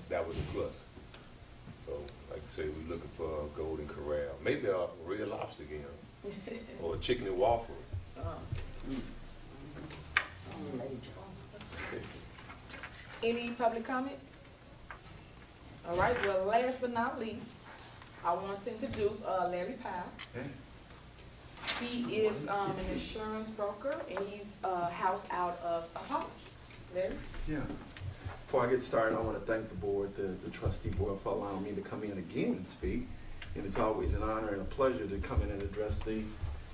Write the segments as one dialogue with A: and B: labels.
A: that was a plus. So, like I say, we're looking for a golden corral, maybe a real lobster again, or a chicken and waffles.
B: Any public comments? All right, well, last but not least, I want to introduce Larry Powell. He is an insurance broker, and he's housed out of South Holland. Larry?
C: Yeah. Before I get started, I want to thank the board, the trustee board, for allowing me to come in again and speak. And it's always an honor and a pleasure to come in and address the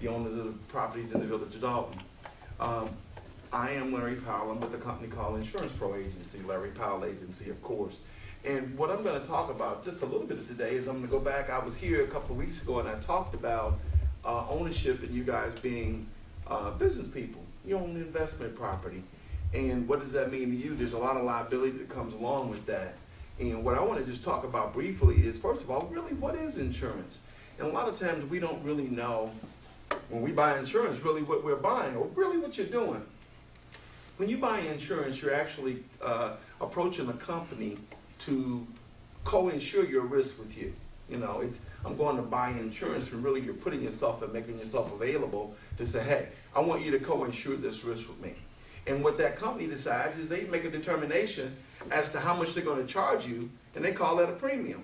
C: owners of the properties in the village of Dolton. I am Larry Powell. I'm with a company called Insurance Pro Agency, Larry Powell Agency, of course. And what I'm going to talk about just a little bit today is I'm going to go back. I was here a couple of weeks ago and I talked about ownership and you guys being business people. You own investment property. And what does that mean to you? There's a lot of liability that comes along with that. And what I want to just talk about briefly is, first of all, really what is insurance? And a lot of times we don't really know when we buy insurance really what we're buying or really what you're doing. When you buy insurance, you're actually approaching a company to co-insure your risk with you. You know, I'm going to buy insurance, and really you're putting yourself and making yourself available to say, hey, I want you to co-insure this risk with me. And what that company decides is they make a determination as to how much they're going to charge you, and they call that a premium.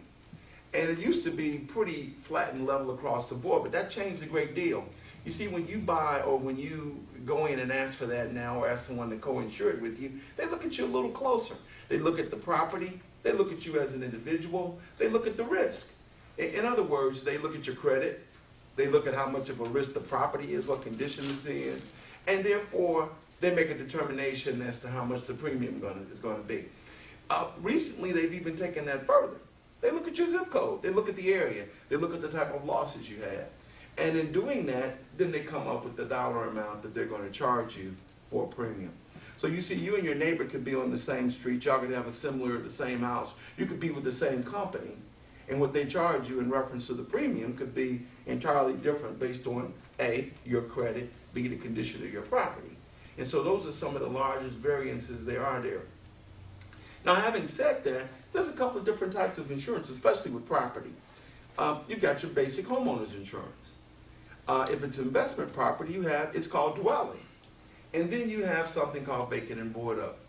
C: And it used to be pretty flat and level across the board, but that changed a great deal. You see, when you buy or when you go in and ask for that now or ask someone to co-insure it with you, they look at you a little closer. They look at the property. They look at you as an individual. They look at the risk. In other words, they look at your credit. They look at how much of a risk the property is, what condition it's in, and therefore they make a determination as to how much the premium is going to be. Recently, they've even taken that further. They look at your zip code. They look at the area. They look at the type of losses you had. And in doing that, then they come up with the dollar amount that they're going to charge you for a premium. So you see, you and your neighbor could be on the same street. Y'all could have the same house. You could be with the same company. And what they charge you in reference to the premium could be entirely different based on A, your credit, B, the condition of your property. And so those are some of the largest variances there are there. Now, having said that, there's a couple of different types of insurance, especially with property. You've got your basic homeowner's insurance. If it's investment property, it's called dwelling. And then you have something called vacant and board up.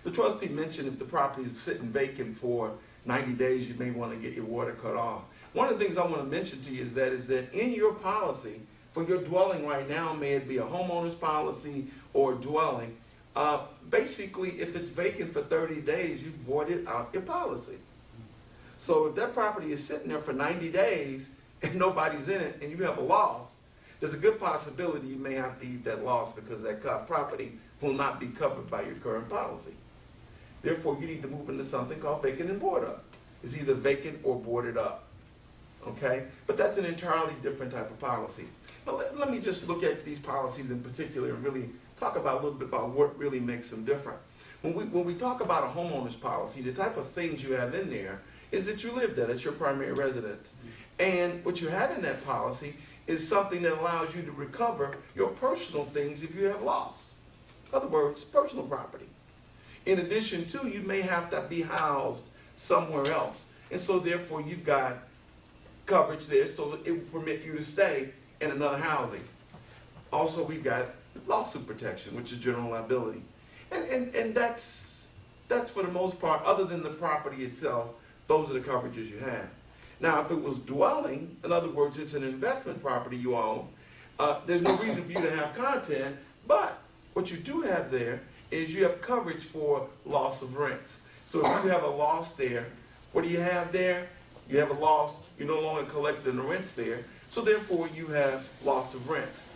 C: The trustee mentioned if the property is sitting vacant for 90 days, you may want to get your water cut off. One of the things I want to mention to you is that in your policy, for your dwelling right now, may it be a homeowner's policy or dwelling, basically if it's vacant for 30 days, you've voided out your policy. So if that property is sitting there for 90 days and nobody's in it and you have a loss, there's a good possibility you may have to eat that loss because that property will not be covered by your current policy. Therefore, you need to move into something called vacant and board up. It's either vacant or boarded up, okay? But that's an entirely different type of policy. Now, let me just look at these policies in particular and really talk about a little bit about what really makes them different. When we talk about a homeowner's policy, the type of things you have in there is that you live there. That's your primary residence. And what you have in that policy is something that allows you to recover your personal things if you have loss. In other words, personal property. In addition to, you may have to be housed somewhere else. And so therefore you've got coverage there so that it will permit you to stay in another housing. Also, we've got lawsuit protection, which is general liability. And that's for the most part, other than the property itself, those are the coverages you have. Now, if it was dwelling, in other words, it's an investment property you own, there's no reason for you to have content, but what you do have there is you have coverage for loss of rents. So if you have a loss there, what do you have there? You have a loss, you're no longer collecting the rents there, so therefore you have loss of rents.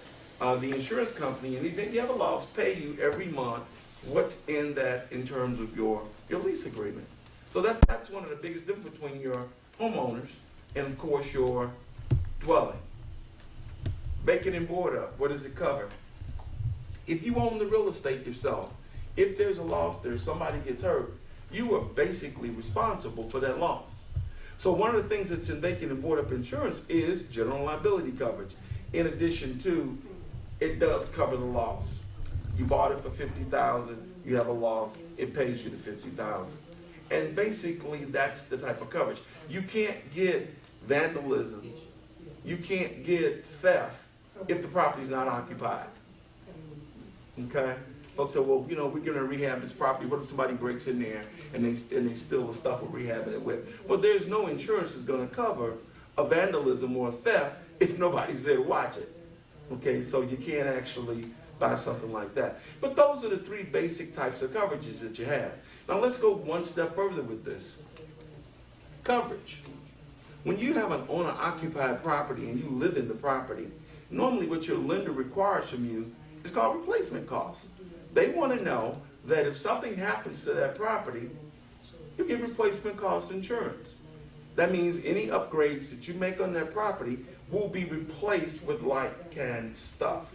C: The insurance company, in the event you have a loss, pay you every month what's in that in terms of your lease agreement. So that's one of the biggest difference between your homeowners and, of course, your dwelling. Vacant and board up, what does it cover? If you own the real estate yourself, if there's a loss there, somebody gets hurt, you are basically responsible for that loss. So one of the things that's in vacant and board up insurance is general liability coverage. In addition to, it does cover the loss. You bought it for $50,000, you have a loss, it pays you the $50,000. And basically, that's the type of coverage. You can't get vandalism, you can't get theft if the property's not occupied. Okay? Folks say, well, you know, we're gonna rehab this property. What if somebody breaks in there and they steal the stuff we're rehabbing it with? Well, there's no insurance that's gonna cover a vandalism or a theft if nobody's there to watch it. Okay, so you can't actually buy something like that. But those are the three basic types of coverages that you have. Now let's go one step further with this. Coverage. When you have an owner-occupied property and you live in the property, normally what your lender requires from you is called replacement costs. They want to know that if something happens to that property, you get replacement cost insurance. That means any upgrades that you make on that property will be replaced with like-kind stuff.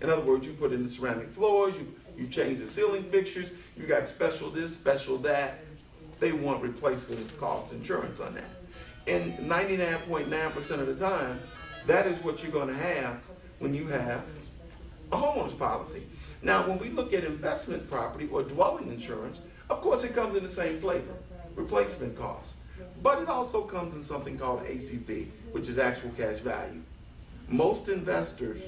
C: In other words, you put in the ceramic floors, you change the ceiling fixtures, you got special this, special that. They want replacement cost insurance on that. And 99.9% of the time, that is what you're going to have when you have a homeowner's policy. Now, when we look at investment property or dwelling insurance, of course it comes in the same flavor, replacement costs. But it also comes in something called ACV, which is actual cash value. Most investors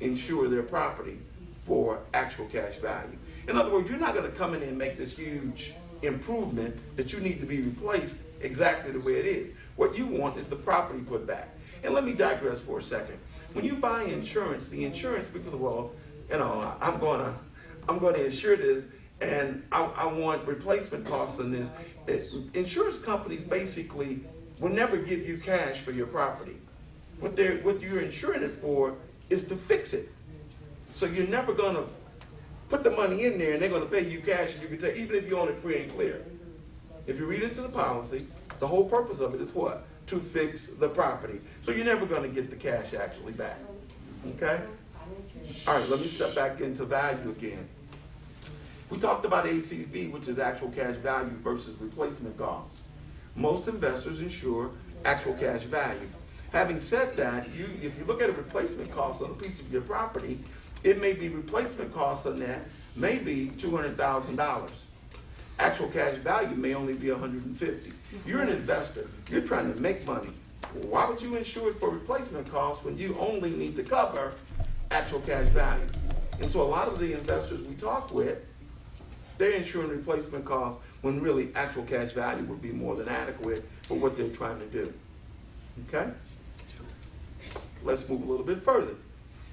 C: insure their property for actual cash value. In other words, you're not going to come in and make this huge improvement that you need to be replaced exactly the way it is. What you want is the property put back. And let me digress for a second. When you buy insurance, the insurance, because, well, you know, I'm going to insure this, and I want replacement costs on this. Insurance companies basically will never give you cash for your property. What you're insuring it for is to fix it. So you're never going to put the money in there and they're going to pay you cash, and you can take, even if you own it free and clear. If you read into the policy, the whole purpose of it is what? To fix the property. So you're never going to get the cash actually back. Okay? All right, let me step back into value again. We talked about ACV, which is actual cash value versus replacement costs. Most investors insure actual cash value. Having said that, if you look at a replacement cost on a piece of your property, it may be replacement costs on that, maybe $200,000. Actual cash value may only be $150,000. You're an investor. You're trying to make money. Why would you insure it for replacement costs when you only need to cover actual cash value? And so a lot of the investors we talk with, they're insuring replacement costs when really actual cash value would be more than adequate for what they're trying to do. Okay? Let's move a little bit further.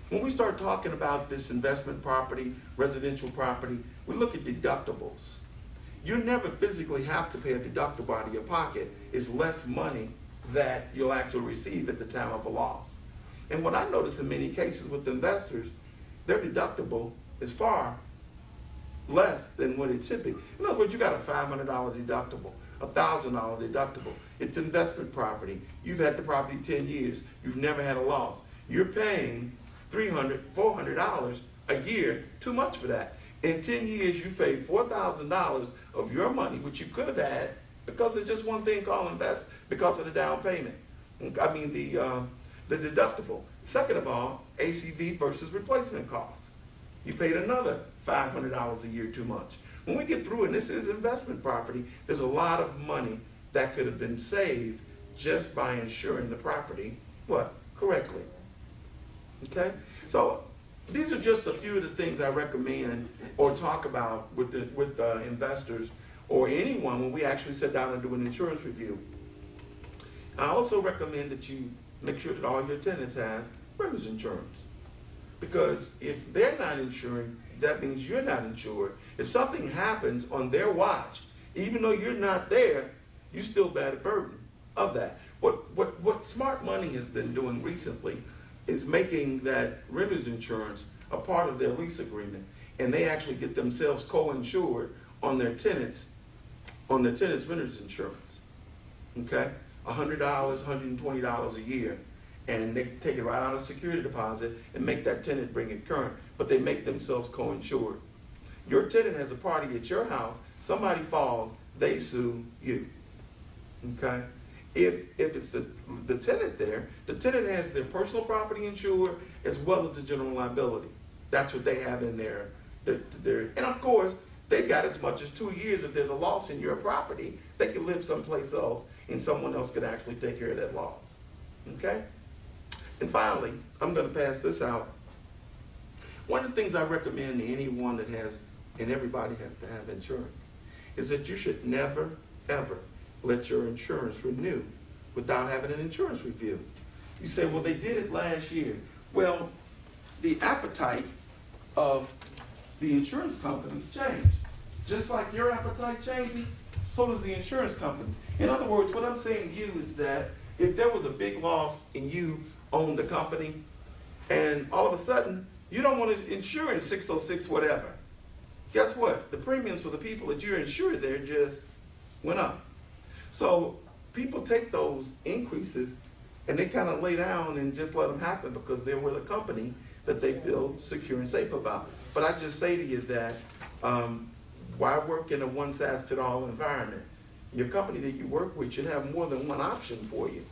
C: When we start talking about this investment property, residential property, we look at deductibles. You never physically have to pay a deductible out of your pocket. It's less money that you'll actually receive at the time of a loss. And what I notice in many cases with investors, their deductible is far less than what it should be. In other words, you got a $500 deductible, a $1,000 deductible. It's investment property. You've had the property 10 years. You've never had a loss. You're paying $300, $400 a year, too much for that. In 10 years, you paid $4,000 of your money, which you could have had because of just one thing called invest, because of the down payment. I mean, the deductible. Second of all, ACV versus replacement costs. You paid another $500 a year too much. When we get through, and this is investment property, there's a lot of money that could have been saved just by insuring the property, what? Correctly. Okay? So these are just a few of the things I recommend or talk about with investors or anyone when we actually sit down and do an insurance review. I also recommend that you make sure that all your tenants have renters insurance. Because if they're not insuring, that means you're not insured. If something happens on their watch, even though you're not there, you still bear the burden of that. What smart money has been doing recently is making that renters insurance a part of their lease agreement, and they actually get themselves co-insured on their tenants' renters insurance. Okay, $100, $120 a year, and they take it right out of security deposit and make that tenant bring it current, but they make themselves co-insured. Your tenant has a party at your house, somebody falls, they sue you. Okay? If it's the tenant there, the tenant has their personal property insured as well as the general liability. That's what they have in there. And of course, they've got as much as 2 years. If there's a loss in your property, they can live someplace else and someone else could actually take care of that loss. Okay? And finally, I'm going to pass this out. One of the things I recommend to anyone that has, and everybody has to have insurance, is that you should never, ever let your insurance renew without having an insurance review. You say, well, they did it last year. Well, the appetite of the insurance companies changed. Just like your appetite changes, so does the insurance company. In other words, what I'm saying to you is that if there was a big loss and you owned the company, and all of a sudden, you don't want to insure in 606 whatever, guess what? The premiums for the people that you're insured there just went up. So people take those increases and they kind of lay down and just let them happen because they're with a company that they feel secure and safe about. But I just say to you that why work in a one-size-fits-all environment? Your company that you work with should have more than one option for you.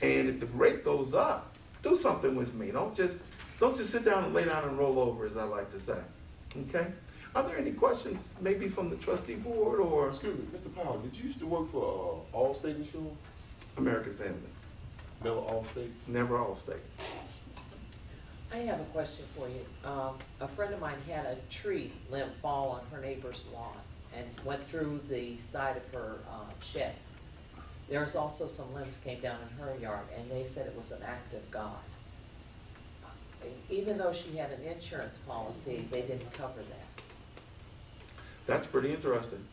C: And if the rate goes up, do something with me. Don't just sit down and lay down and roll over, as I like to say. Okay? Are there any questions maybe from the trustee board or?
A: Excuse me, Mr. Powell, did you used to work for Allstate Insurance?
C: American Family?
A: Never Allstate?
C: Never Allstate.
D: I have a question for you. A friend of mine had a tree limb fall on her neighbor's lawn and went through the side of her shed. There's also some limbs came down in her yard, and they said it was an act of God. Even though she had an insurance policy, they didn't cover that.
C: That's pretty interesting.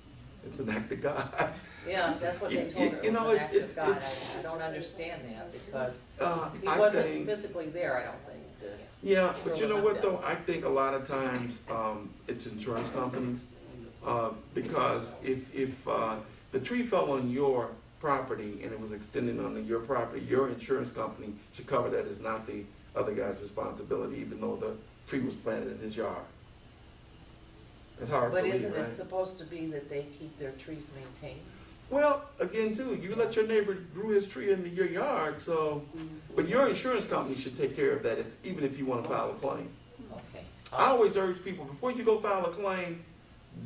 C: It's an act of God.
D: Yeah, that's what they told her, it was an act of God. I don't understand that because he wasn't physically there, I don't think.
C: Yeah, but you know what though? I think a lot of times it's insurance companies because if the tree fell on your property and it was extending onto your property, your insurance company should cover that. It's not the other guy's responsibility, even though the tree was planted in his yard. It's hard to believe, right?
D: But isn't it supposed to be that they keep their trees maintained?
C: Well, again, too, you let your neighbor grew his tree into your yard, so, but your insurance company should take care of that, even if you want to file a claim.
D: Okay.
C: I always urge people, before you go file a claim,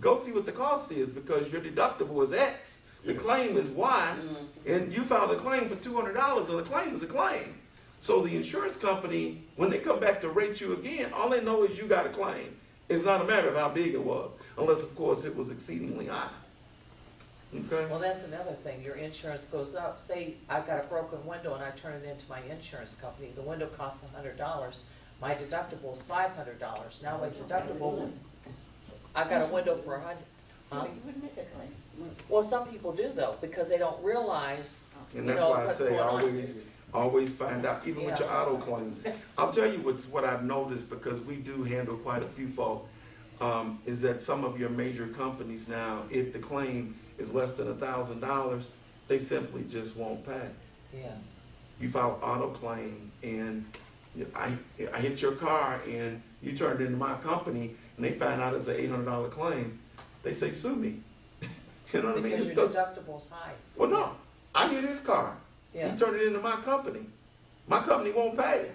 C: go see what the cost is, because your deductible is X, the claim is Y, and you filed a claim for $200, and a claim is a claim. So the insurance company, when they come back to rate you again, all they know is you got a claim. It's not a matter of how big it was, unless, of course, it was exceedingly high. Okay?
D: Well, that's another thing. Your insurance goes up. Say I've got a broken window and I turn it into my insurance company. The window costs $100. My deductible is $500. Now my deductible, I got a window for $100. Huh? Well, some people do though, because they don't realize.
C: And that's why I say always find out, even with your auto claims. I'll tell you what I've noticed, because we do handle quite a few folk, is that some of your major companies now, if the claim is less than $1,000, they simply just won't pay.
D: Yeah.
C: You file an auto claim and I hit your car and you turned it into my company and they find out it's an $800 claim, they say, sue me. You know what I mean?
D: Because your deductible's high.
C: Well, no, I hit his car.
D: Yeah.
C: He turned it into my company. My company won't pay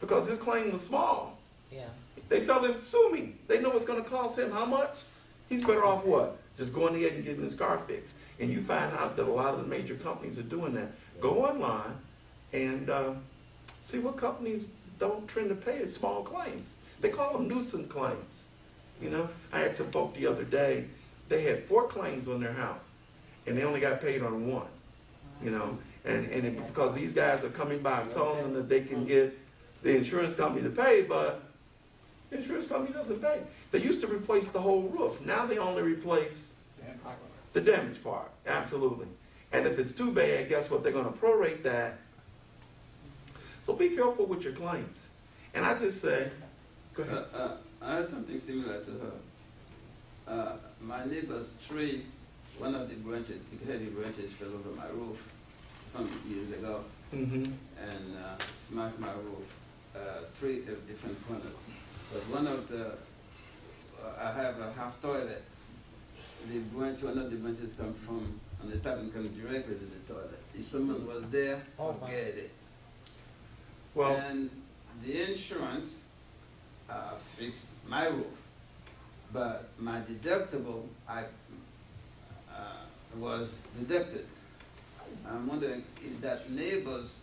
C: because his claim was small.
D: Yeah.
C: They tell him, sue me. They know it's going to cost him how much? He's better off what? Just going ahead and getting his car fixed. And you find out that a lot of the major companies are doing that. Go online and see what companies don't tend to pay small claims. They call them nuisance claims. You know, I had some folk the other day, they had 4 claims on their house and they only got paid on 1. You know, and because these guys are coming by telling them that they can get the insurance company to pay, but the insurance company doesn't pay. They used to replace the whole roof. Now they only replace the damaged part. Absolutely. And if it's too bad, guess what? They're going to prorate that. So be careful with your claims. And I just say, go ahead.
E: I have something similar to her. My neighbor's tree, one of the branches, the heavy branches fell over my roof some years ago and smashed my roof, 3 different corners. But one of the, I have a half toilet. The branch, one of the branches come from on the top and come directly to the toilet. If someone was there, forget it.
C: Well,
E: and the insurance fixed my roof. but my deductible, was deducted. I'm wondering if that neighbors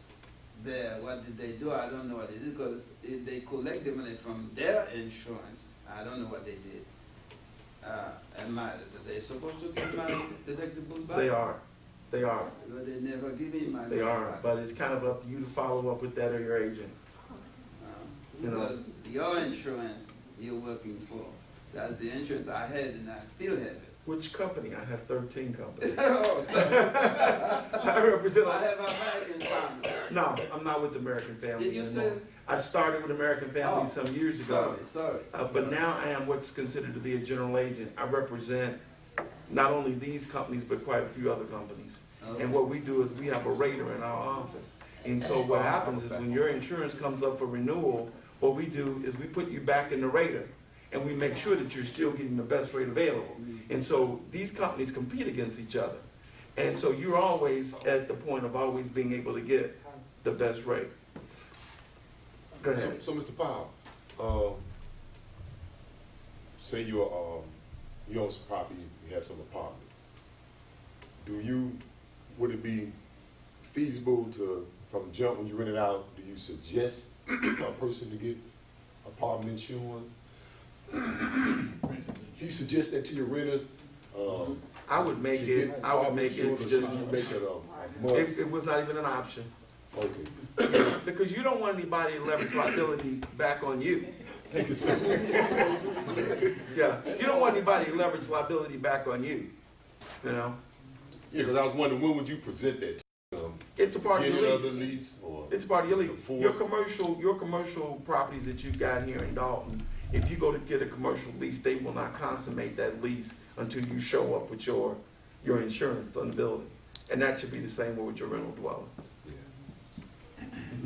E: there, what did they do? I don't know what they did, because if they collect the money from their insurance, I don't know what they did. Are they supposed to give my deductible back?
C: They are.
E: But they never give me my
C: They
E: money
C: are,
E: back.
C: but it's kind of up to you to follow up with that or your agent. You know.
E: Because your insurance you're working for, that's the insurance I had and I still have it.
C: Which company? I have 13 companies.
E: Oh, sorry.
C: I represent.
E: I have American family.
C: No, I'm not with American Family
E: Did you
C: anymore.
E: say?
C: I started with American Family
E: Oh,
C: some years ago.
E: Sorry.
C: But now I am what's considered to be a general agent. I represent not only these companies, but quite a few other companies. And what we do is we have a rater in our office. And so what happens is when your insurance comes up for renewal, what we do is we put you back in the rater and we make sure that you're still getting the best rate available. And so these companies compete against each other. And so you're always at the point of always being able to get the best rate. Go ahead.
A: So Mr. Powell, say you own some property, you have some apartments. Would it be feasible to, from jump when you rent it out, do you suggest a person to get apartment insurance? Do you suggest that to your renters?
C: I would make
A: should
C: it,
A: get
C: I would
A: apartment
C: make
A: insurance,
C: it
A: or
C: just,
A: should you make it a must?
C: it was not even an option.
A: Okay.
C: Because you don't want anybody to leverage liability back on you.
A: Thank you, sir.
C: Yeah, you don't want anybody to leverage liability back on you, you know?
A: Yeah, because I was wondering, when would you present that to them?
C: It's a part of
A: Any
C: your
A: other
C: lease.
A: lease or?
C: It's a part of your lease.
A: Enforced?
C: Your commercial properties that you've got here in Dolton, if you go to get a commercial lease, they will not consummate that lease until you show up with your insurance on the building. And that should be the same way with your rental dwellings.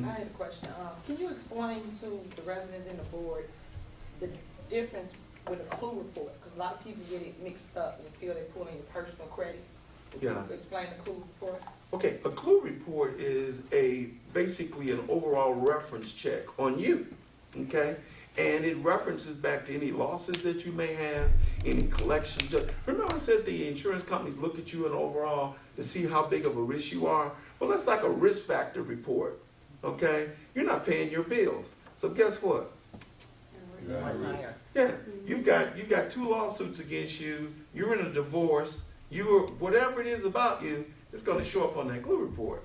B: I had a question. Can you explain to the residents and the board the difference with a clue report? Because a lot of people get it mixed up and feel they're pulling your personal credit.
C: Yeah.
B: Explain the clue report.
C: Okay, a clue report is basically an overall reference check on you, okay? And it references back to any losses that you may have, any collections. Remember I said the insurance companies look at you and overall to see how big of a risk you are? Well, that's like a risk factor report, okay? You're not paying your bills. So guess what?
D: One higher.
C: Yeah, you've got 2 lawsuits against you, you're in a divorce, whatever it is about you, it's gonna show up on that clue report.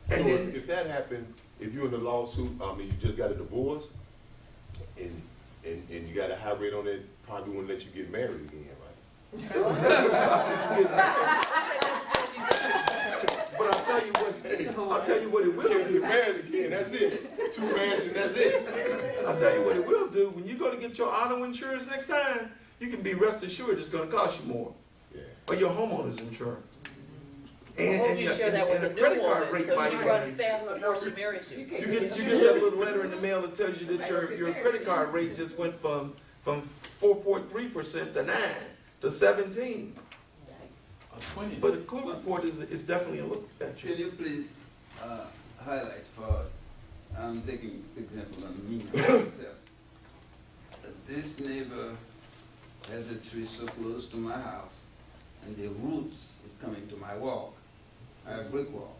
A: So
C: And then,
A: if that happened, if you're in a lawsuit, you just got a divorce, and you got a high rate on it, probably wouldn't let you get married again, right?
C: but I'll tell you what it will
A: Can't
C: do.
A: get married again, that's it. 2 marriages, that's it.
C: I'll tell you what it will do. When you go to get your auto insurance next time, you can be rest assured it's gonna cost you more.
A: Yeah.
C: Or your homeowner's insurance.
D: I hope you share that with the
C: and
D: new
C: credit card
D: woman,
C: rate
D: so
C: might
D: she
C: go
D: runs
C: up.
D: fast before she marries you.
C: You get that little letter in the mail that tells you that your credit card rate just went from 4.3% to 9 to 17. But a clue report is definitely a look at
E: Can
C: you.
E: you please highlight for us? I'm taking example on me myself. This neighbor has a tree so close to my house, and the roots is coming to my wall. I have a brick wall,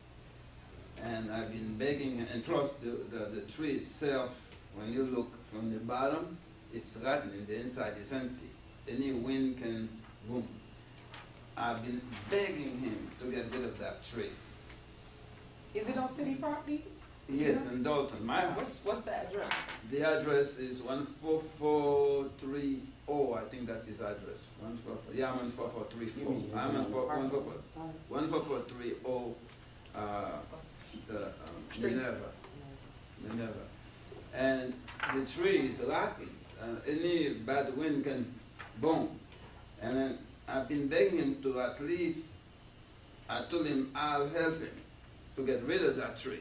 E: and I've been begging him. And plus, the tree itself, when you look from the bottom, it's rotten. The inside is empty. Any wind can boom. I've been begging him to get rid of that tree.
B: Is it on city property?
E: Yes, in Dolton, my house.
B: What's the address?
E: The address is 14430, I think that's his address. 144, yeah, I'm on 4434. I'm on 14430, Minerva. And the tree is rotten. Any bad wind can boom. And then I've been begging him to at least, I told him I'll help him to get rid of that tree.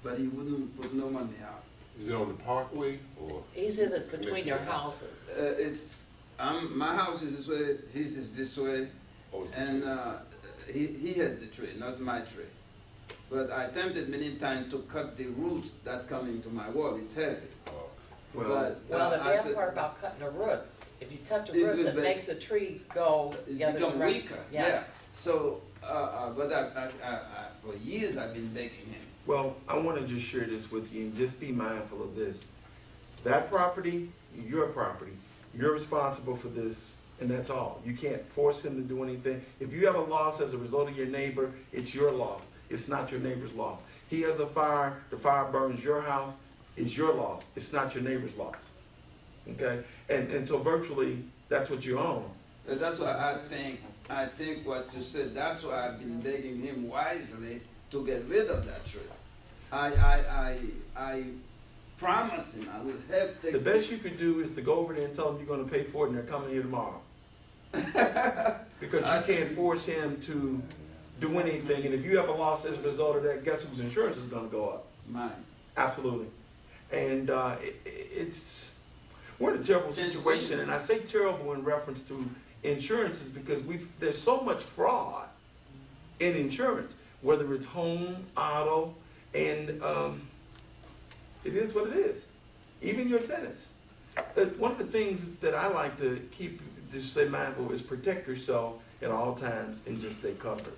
E: But he wouldn't put no money out.
A: Is it on the parkway or?
D: He says it's between your houses.
E: My house is this way, his is this way,
A: Oh, it's
E: and he has the tree, not my tree. But I attempted many times to cut the roots that come into my wall. It's heavy.
C: Well,
D: Well, the
E: I
D: bad
E: said-
D: part about cutting the roots, if you cut the
E: It
D: roots,
E: will
D: it
E: be-
D: makes the tree go
E: It
D: the other
E: become
D: direction.
E: weaker, yeah.
D: Yes.
E: So, but for years I've been begging him.
C: well, I want to just share this with you and just be mindful of this. That property, your property, you're responsible for this, and that's all. You can't force him to do anything. If you have a loss as a result of your neighbor, it's your loss. It's not your neighbor's loss. He has a fire, the fire burns your house, it's your loss. It's not your neighbor's loss. Okay? And so virtually, that's what you own.
E: And that's why I think what you said, that's why I've been begging him wisely to get rid of that tree. I promised him I would help take.
C: The best you could do is to go over there and tell him you're gonna pay for it and they're coming here tomorrow. Because you can't force him to do anything, and if you have a loss as a result of that, guess whose insurance is gonna go up?
E: Mine.
C: Absolutely. And we're in a terrible situation, and I say terrible in reference to insurances because there's so much fraud in insurance, whether it's home, auto, and it is what it is. Even your tenants. One of the things that I like to keep, just stay mindful, is protect yourself at all times and just stay covered.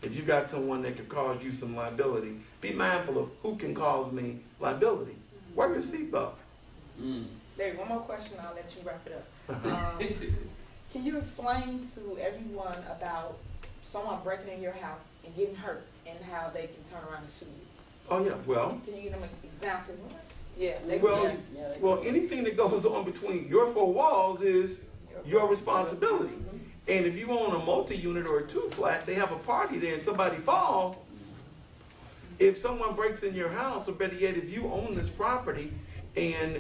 C: If you've got someone that could cause you some liability, be mindful of who can cause me liability. Wear your seatbelt.
B: There, one more question, I'll let you wrap it up. Can you explain to everyone about someone breaking in your house and getting hurt and how they can turn around and sue you?
C: Oh yeah, well,
B: Can you give them an example? Yeah.
C: well, well, anything that goes on between your four walls is your responsibility. And if you own a multi-unit or a two-flat, they have a party there and somebody falls. If someone breaks in your house, or better yet, if you own this property and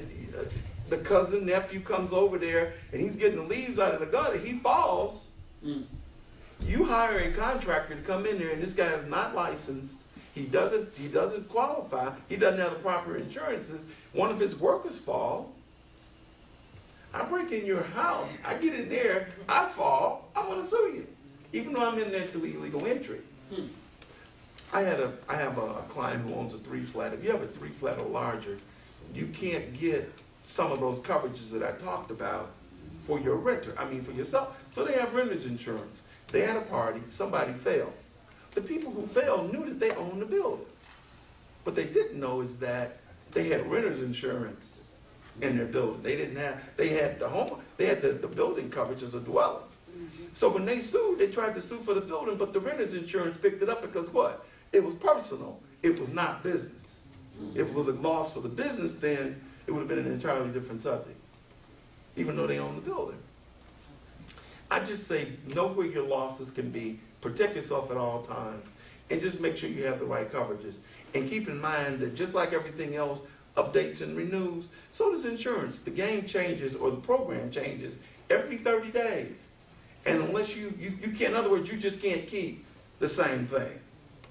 C: the cousin, nephew comes over there and he's getting the leaves out of the gutter, he falls, you hire a contractor to come in there and this guy is not licensed, he doesn't qualify, he doesn't have the proper insurances, one of his workers fall, I break in your house, I get in there, I fall, I'm gonna sue you, even though I'm in there through illegal entry. I have a client who owns a 3-flat. If you have a 3-flat or larger, you can't get some of those coverages that I talked about for your renter, for yourself. So they have renter's insurance. They had a party, somebody fell. The people who fell knew that they owned the building. What they didn't know is that they had renter's insurance in their building. They had the building coverage as a dwelling. So when they sued, they tried to sue for the building, but the renter's insurance picked it up because what? It was personal. It was not business. If it was a loss for the business, then it would have been an entirely different subject, even though they own the building. I just say, know where your losses can be, protect yourself at all times, and just make sure you have the right coverages. And keep in mind that just like everything else updates and renews, so does insurance. The game changes or the program changes every 30 days. And unless you can't, in other words, you just can't keep the same thing.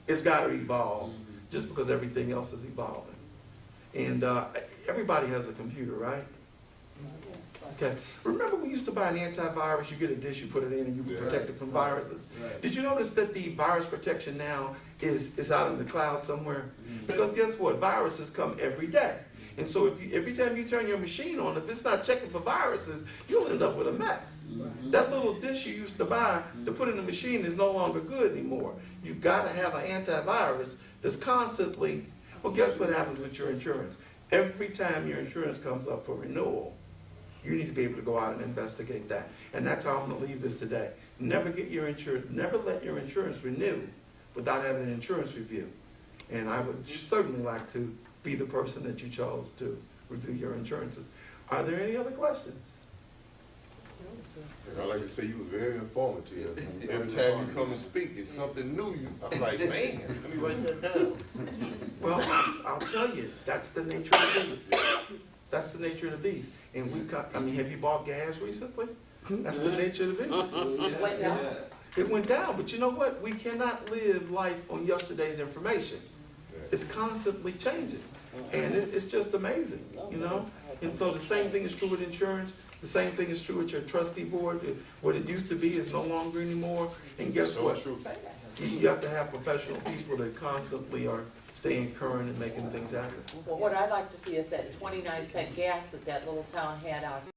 C: It's got to evolve just because everything else is evolving. And everybody has a computer, right? Okay. Remember we used to buy an antivirus, you get a dish, you put it in, and you can protect it from viruses.
E: Right.
C: Did you notice that the virus protection now is out in the cloud somewhere? Because guess what? Viruses come every day. And so every time you turn your machine on, if it's not checking for viruses, you'll end up with a mess. That little dish you used to buy to put in the machine is no longer good anymore. You've got to have an antivirus that's constantly, well, guess what happens with your insurance? Every time your insurance comes up for renewal, you need to be able to go out and investigate that. And that's how I'm going to leave this today. Never let your insurance renew without having an insurance review. And I would certainly like to be the person that you chose to review your insurances. Are there any other questions?
A: I like to say, you were very informative. Every time you come and speak, it's something new. I'm like, man, let me write that down.
C: Well, I'll tell you, that's the nature of the beast. That's the nature of the beast. And have you bought gas recently? That's the nature of the beast.
D: It went down.
C: It went down, but you know what? We cannot live life on yesterday's information. It's constantly changing. And it's just amazing, you know? And so the same thing is true with insurance. The same thing is true with your trustee board. What it used to be is no longer anymore. And guess
A: So
C: what?
A: true.
C: You have to have professional people that constantly are staying current and making things happen.
D: Well, what I'd like to see is that 29-cent gas that that little town had out